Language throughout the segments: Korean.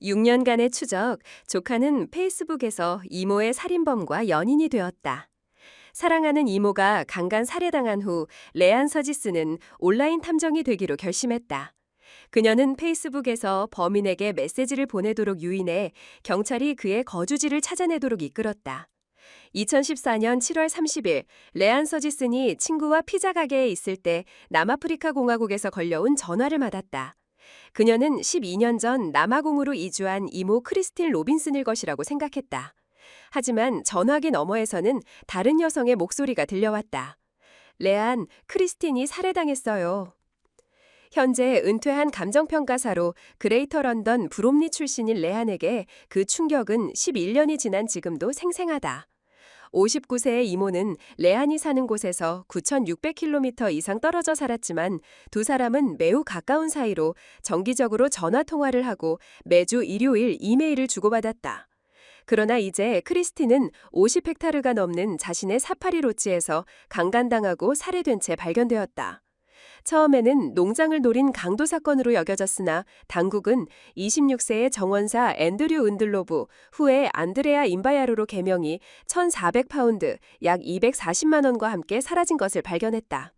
6년간의 추적, 조카는 페이스북에서 이모의 살인범과 연인이 되었다. 사랑하는 이모가 강간 살해당한 후 레안 서지스는 온라인 탐정이 되기로 결심했다. 그녀는 페이스북에서 범인에게 메시지를 보내도록 유인해 경찰이 그의 거주지를 찾아내도록 이끌었다. 2014년 7월 30일 레안 서지슨이 친구와 피자 가게에 있을 때 남아프리카 공화국에서 걸려온 전화를 받았다. 그녀는 12년 전 남아공으로 이주한 이모 크리스틴 로빈슨일 것이라고 생각했다. 하지만 전화기 너머에서는 다른 여성의 목소리가 들려왔다. 레안, 크리스틴이 살해당했어요. 현재 은퇴한 감정평가사로 그레이터 런던 브롬리 출신인 레안에게 그 충격은 11년이 지난 지금도 생생하다. 59세의 이모는 레안이 사는 곳에서 9,600km 이상 떨어져 살았지만 두 사람은 매우 가까운 사이로 정기적으로 전화 통화를 하고 매주 일요일 이메일을 주고받았다. 그러나 이제 크리스티는 50헥타르가 넘는 자신의 사파리 로지에서 강간당하고 살해된 채 발견되었다. 처음에는 농장을 노린 강도 사건으로 여겨졌으나 당국은 26세의 정원사 앤드류 은들로브, 후에 안드레아 인바야로로 개명이 1,400파운드, 약 240만 원과 함께 사라진 것을 발견했다.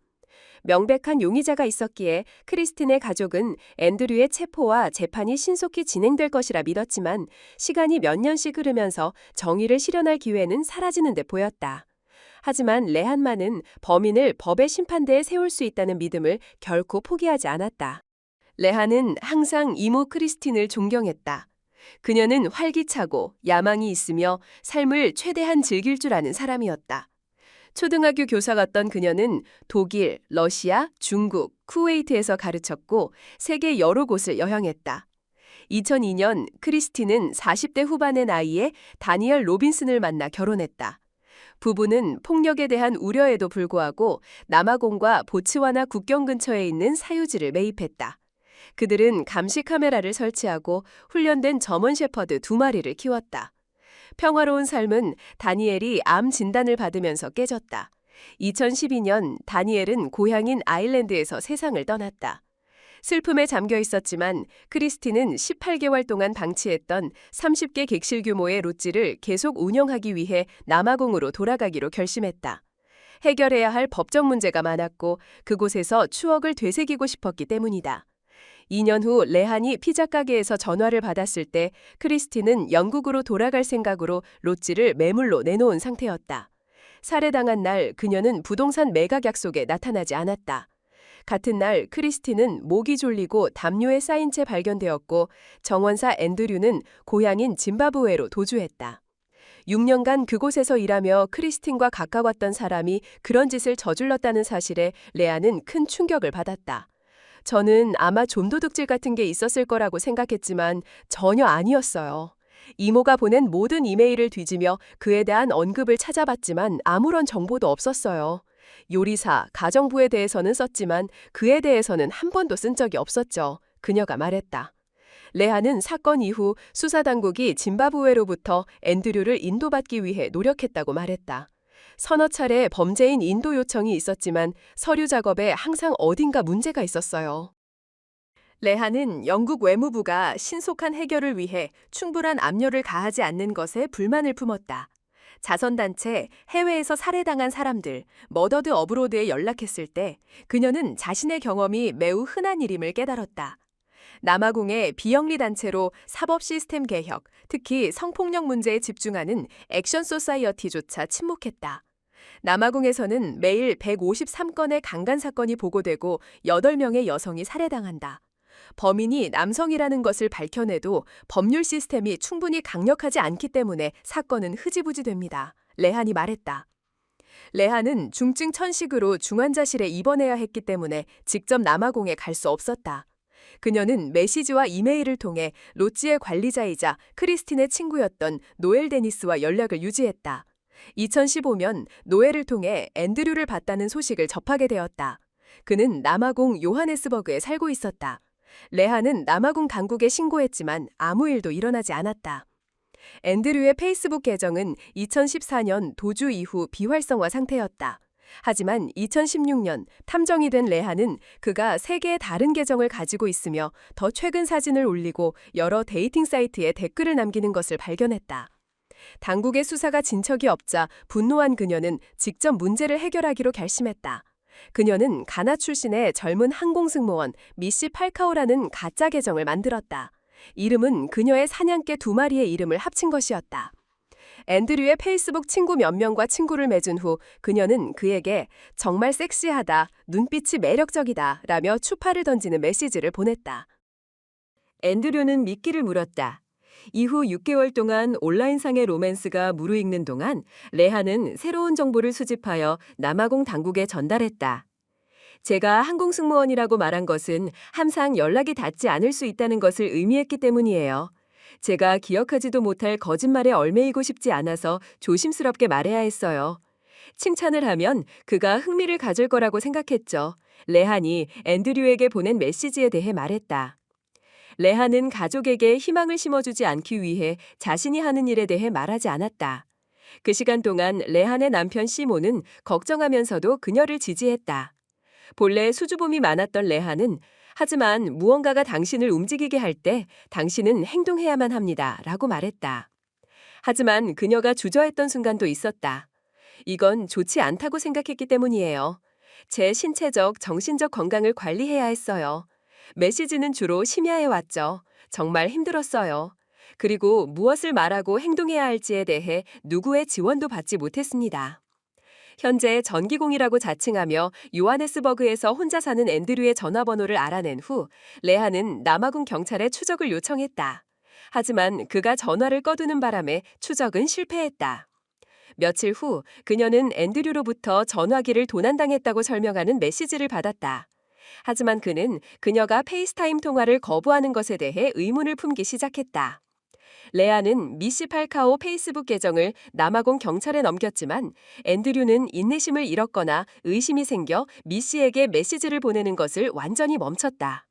명백한 용의자가 있었기에 크리스틴의 가족은 앤드류의 체포와 재판이 신속히 진행될 것이라 믿었지만 시간이 몇 년씩 흐르면서 정의를 실현할 기회는 사라지는 듯 보였다. 하지만 레한만은 범인을 법의 심판대에 세울 수 있다는 믿음을 결코 포기하지 않았다. 레한은 항상 이모 크리스틴을 존경했다. 그녀는 활기차고 야망이 있으며 삶을 최대한 즐길 줄 아는 사람이었다. 초등학교 교사였던 그녀는 독일, 러시아, 중국, 쿠웨이트에서 가르쳤고 세계 여러 곳을 여행했다. 2002년 크리스틴은 40대 후반의 나이에 다니엘 로빈슨을 만나 결혼했다. 부부는 폭력에 대한 우려에도 불구하고 남아공과 보츠와나 국경 근처에 있는 사유지를 매입했다. 그들은 감시 카메라를 설치하고 훈련된 저먼 셰퍼드 2마리를 키웠다. 평화로운 삶은 다니엘이 암 진단을 받으면서 깨졌다. 2012년 다니엘은 고향인 아일랜드에서 세상을 떠났다. 슬픔에 잠겨 있었지만 크리스티는 18개월 동안 방치했던 30개 객실 규모의 롯지를 계속 운영하기 위해 남아공으로 돌아가기로 결심했다. 해결해야 할 법적 문제가 많았고 그곳에서 추억을 되새기고 싶었기 때문이다. 2년 후 레한이 피자 가게에서 전화를 받았을 때 크리스티는 영국으로 돌아갈 생각으로 롯지를 매물로 내놓은 상태였다. 살해당한 날 그녀는 부동산 매각 약속에 나타나지 않았다. 같은 날 크리스티는 목이 졸리고 담요에 쌓인 채 발견되었고 정원사 앤드류는 고향인 짐바브웨로 도주했다. 6년간 그곳에서 일하며 크리스틴과 가까웠던 사람이 그런 짓을 저질렀다는 사실에 레아는 큰 충격을 받았다. 저는 아마 좀도둑질 같은 게 있었을 거라고 생각했지만 전혀 아니었어요. 이모가 보낸 모든 이메일을 뒤지며 그에 대한 언급을 찾아봤지만 아무런 정보도 없었어요. 요리사, 가정부에 대해서는 썼지만 그에 대해서는 한 번도 쓴 적이 없었죠. 그녀가 말했다. 레아는 사건 이후 수사당국이 짐바브웨로부터 앤드류를 인도받기 위해 노력했다고 말했다. 서너 차례 범죄인 인도 요청이 있었지만 서류 작업에 항상 어딘가 문제가 있었어요. 레한은 영국 외무부가 신속한 해결을 위해 충분한 압력을 가하지 않는 것에 불만을 품었다. 자선단체 해외에서 살해당한 사람들, 머더드 어브로드에 연락했을 때 그녀는 자신의 경험이 매우 흔한 일임을 깨달았다. 남아공의 비영리 단체로 사법 시스템 개혁, 특히 성폭력 문제에 집중하는 액션 소사이어티조차 침묵했다. 남아공에서는 매일 153건의 강간 사건이 보고되고 8명의 여성이 살해당한다. 범인이 남성이라는 것을 밝혀내도 법률 시스템이 충분히 강력하지 않기 때문에 사건은 흐지부지됩니다. 레한이 말했다. 레한은 중증 천식으로 중환자실에 입원해야 했기 때문에 직접 남아공에 갈 수 없었다. 그녀는 메시지와 이메일을 통해 롯지의 관리자이자 크리스틴의 친구였던 노엘 데니스와 연락을 유지했다. 2015년 노엘을 통해 앤드류를 봤다는 소식을 접하게 되었다. 그는 남아공 요하네스버그에 살고 있었다. 레한은 남아공 당국에 신고했지만 아무 일도 일어나지 않았다. 앤드류의 페이스북 계정은 2014년 도주 이후 비활성화 상태였다. 하지만 2016년 탐정이 된 레하는 그가 3개의 다른 계정을 가지고 있으며 더 최근 사진을 올리고 여러 데이팅 사이트에 댓글을 남기는 것을 발견했다. 당국의 수사가 진척이 없자 분노한 그녀는 직접 문제를 해결하기로 결심했다. 그녀는 가나 출신의 젊은 항공승무원 미시 팔카오라는 가짜 계정을 만들었다. 이름은 그녀의 사냥개 2마리의 이름을 합친 것이었다. 앤드류의 페이스북 친구 몇 명과 친구를 맺은 후 그녀는 그에게 정말 섹시하다, 눈빛이 매력적이다 라며 추파를 던지는 메시지를 보냈다. 앤드류는 미끼를 물었다. 이후 6개월 동안 온라인상의 로맨스가 무르익는 동안 레하는 새로운 정보를 수집하여 남아공 당국에 전달했다. 제가 항공승무원이라고 말한 것은 항상 연락이 닿지 않을 수 있다는 것을 의미했기 때문이에요. 제가 기억하지도 못할 거짓말에 얽매이고 싶지 않아서 조심스럽게 말해야 했어요. 칭찬을 하면 그가 흥미를 가질 거라고 생각했죠. 레한이 앤드류에게 보낸 메시지에 대해 말했다. 레한은 가족에게 희망을 심어주지 않기 위해 자신이 하는 일에 대해 말하지 않았다. 그 시간 동안 레한의 남편 시모는 걱정하면서도 그녀를 지지했다. 본래 수줍음이 많았던 레한은 하지만 무언가가 당신을 움직이게 할 때 당신은 행동해야만 합니다. 라고 말했다. 하지만 그녀가 주저했던 순간도 있었다. 이건 좋지 않다고 생각했기 때문이에요. 제 신체적, 정신적 건강을 관리해야 했어요. 메시지는 주로 심야에 왔죠. 정말 힘들었어요. 그리고 무엇을 말하고 행동해야 할지에 대해 누구의 지원도 받지 못했습니다. 현재 전기공이라고 자칭하며 요하네스버그에서 혼자 사는 앤드류의 전화번호를 알아낸 후 레하는 남아공 경찰에 추적을 요청했다. 하지만 그가 전화를 꺼두는 바람에 추적은 실패했다. 며칠 후 그녀는 앤드류로부터 전화기를 도난당했다고 설명하는 메시지를 받았다. 하지만 그는 그녀가 페이스타임 통화를 거부하는 것에 대해 의문을 품기 시작했다. 레아는 미시 팔카오 페이스북 계정을 남아공 경찰에 넘겼지만 앤드류는 인내심을 잃었거나 의심이 생겨 미시에게 메시지를 보내는 것을 완전히 멈췄다.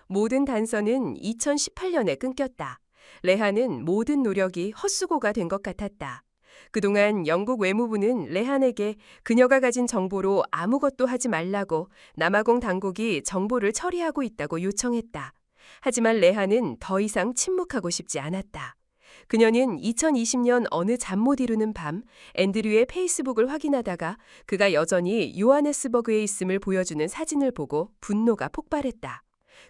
모든 단서는 2018년에 끊겼다. 레한은 모든 노력이 헛수고가 된 것 같았다. 그동안 영국 외무부는 레한에게 그녀가 가진 정보로 아무것도 하지 말라고 남아공 당국이 정보를 처리하고 있다고 요청했다. 하지만 레한은 더 이상 침묵하고 싶지 않았다. 그녀는 2020년 어느 잠 못 이루는 밤 앤드류의 페이스북을 확인하다가 그가 여전히 요하네스버그에 있음을 보여주는 사진을 보고 분노가 폭발했다.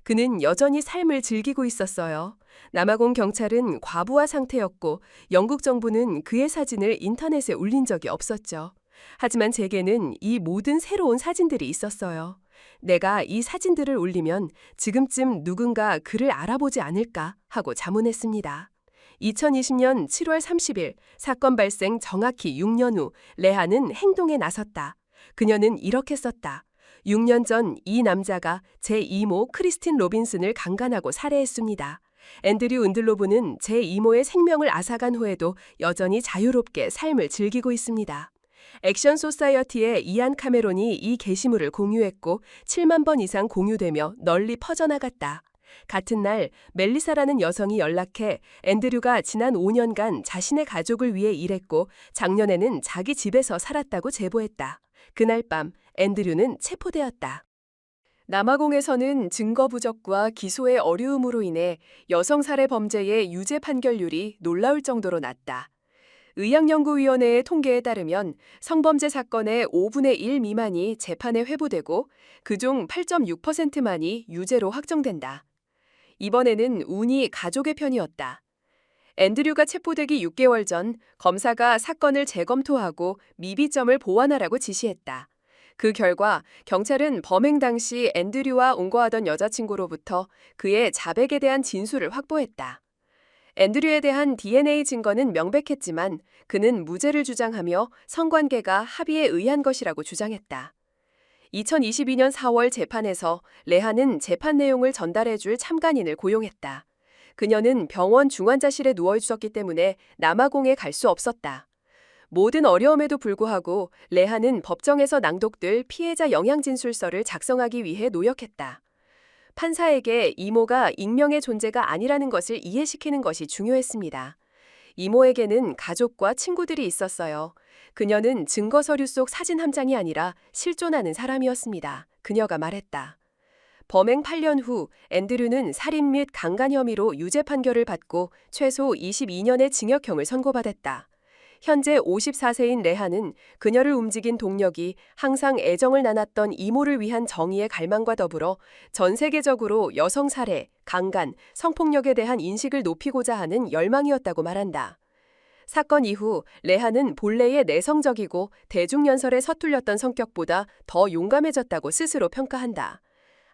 그는 여전히 삶을 즐기고 있었어요. 남아공 경찰은 과부하 상태였고 영국 정부는 그의 사진을 인터넷에 올린 적이 없었죠. 하지만 제게는 이 모든 새로운 사진들이 있었어요. 내가 이 사진들을 올리면 지금쯤 누군가 그를 알아보지 않을까 하고 자문했습니다. 2020년 7월 30일 사건 발생 정확히 6년 후 레하는 행동에 나섰다. 그녀는 이렇게 썼다. 6년 전 이 남자가 제 이모 크리스틴 로빈슨을 강간하고 살해했습니다. 앤드류 은들로브는 제 이모의 생명을 앗아간 후에도 여전히 자유롭게 삶을 즐기고 있습니다. 액션 소사이어티의 이안 카메론이 이 게시물을 공유했고 7만 번 이상 공유되며 널리 퍼져나갔다. 같은 날 멜리사라는 여성이 연락해 앤드류가 지난 5년간 자신의 가족을 위해 일했고 작년에는 자기 집에서 살았다고 제보했다. 그날 밤 앤드류는 체포되었다. 남아공에서는 증거 부족과 기소의 어려움으로 인해 여성 살해 범죄의 유죄 판결률이 놀라울 정도로 낮다. 의학연구위원회의 통계에 따르면 성범죄 사건의 5분의 1 미만이 재판에 회부되고 그중 8.6%만이 유죄로 확정된다. 이번에는 운이 가족의 편이었다. 앤드류가 체포되기 6개월 전 검사가 사건을 재검토하고 미비점을 보완하라고 지시했다. 그 결과 경찰은 범행 당시 앤드류와 온거하던 여자친구로부터 그의 자백에 대한 진술을 확보했다. 앤드류에 대한 DNA 증거는 명백했지만 그는 무죄를 주장하며 성관계가 합의에 의한 것이라고 주장했다. 2022년 4월 재판에서 레하는 재판 내용을 전달해줄 참관인을 고용했다. 그녀는 병원 중환자실에 누워 있었기 때문에 남아공에 갈 수 없었다. 모든 어려움에도 불구하고 레하는 법정에서 낭독될 피해자 영향진술서를 작성하기 위해 노력했다. 판사에게 이모가 익명의 존재가 아니라는 것을 이해시키는 것이 중요했습니다. 이모에게는 가족과 친구들이 있었어요. 그녀는 증거 서류 속 사진 한 장이 아니라 실존하는 사람이었습니다. 그녀가 말했다. 범행 8년 후 앤드류는 살인 및 강간 혐의로 유죄 판결을 받고 최소 22년의 징역형을 선고받았다. 현재 54세인 레하는 그녀를 움직인 동력이 항상 애정을 나눴던 이모를 위한 정의의 갈망과 더불어 전 세계적으로 여성 살해, 강간, 성폭력에 대한 인식을 높이고자 하는 열망이었다고 말한다. 사건 이후 레하는 본래의 내성적이고 대중연설에 서툴렸던 성격보다 더 용감해졌다고 스스로 평가한다.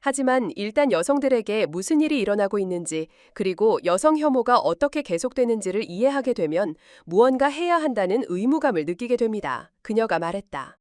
하지만 일단 여성들에게 무슨 일이 일어나고 있는지, 그리고 여성 혐오가 어떻게 계속되는지를 이해하게 되면 무언가 해야 한다는 의무감을 느끼게 됩니다. 그녀가 말했다.